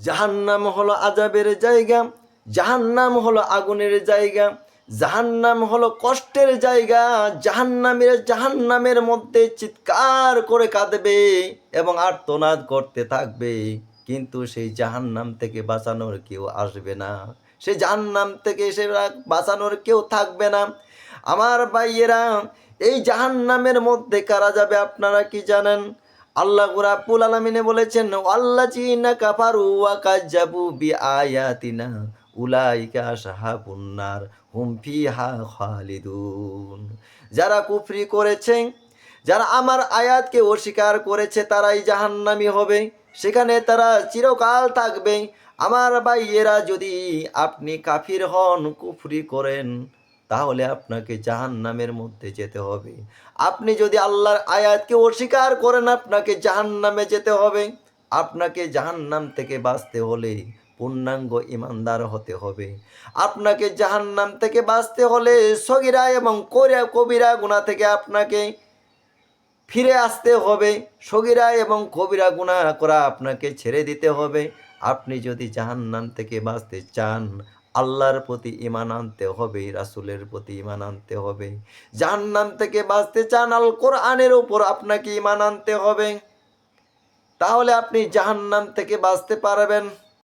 জাহান্নাম হলো আযাবের জায়গা, জাহান্নাম হলো আগুনের জায়গা, জাহান্নাম হলো কষ্টের জায়গা। জাহান্নামের মধ্যে চিৎকার করে কাঁদবে এবং আর্তনাদ করতে থাকবে, কিন্তু সেই জাহান্নাম থেকে বাঁচানোর কেউ আসবে না, সেই জাহান্নাম থেকে সে বাঁচানোর কেউ থাকবে না। আমার ভাইয়েরা, এই জাহান্নামের মধ্যে কারা যাবে আপনারা কি জানেন? আল্লাহ রাব্বুল আলামিনে বলেছেন, আল্লাযীনা কাফারু ওয়া কাযযাবু বিআয়াতিনা উলাইকা আসহাবুন নার হুম ফিহা খালিদুন। যারা কুফরি করেছে, যারা আমার আয়াতকে অস্বীকার করেছে, তারাই জাহান্নামী হবে, সেখানে তারা চিরকাল থাকবে। আমার ভাইয়েরা, যদি আপনি কাফির হন, কুফরি করেন, তাহলে আপনাকে জাহান্নামের মধ্যে যেতে হবে। আপনি যদি আল্লাহর আয়াতকে অস্বীকার করেন, আপনাকে জাহান্নামে যেতে হবে। আপনাকে জাহান্নাম থেকে বাঁচতে হলে পূর্ণাঙ্গ ঈমানদার হতে হবে। আপনাকে জাহান্নাম থেকে বাঁচতে হলে সগীরা এবং কবিরা গুনাহ থেকে আপনাকে ফিরে আসতে হবে। সগীরা এবং কবিরা গুনাহ করা আপনাকে ছেড়ে দিতে হবে। আপনি যদি জাহান্নাম থেকে বাঁচতে চান, আল্লাহর প্রতি ঈমান আনতে হবে, রাসূলের প্রতি ঈমান আনতে হবে। জাহান্নাম থেকে বাঁচতে চান, আল কোরআনের উপর আপনাকে ঈমান আনতে হবে, তাহলে আপনি জাহান্নাম থেকে বাঁচতে পারবেন।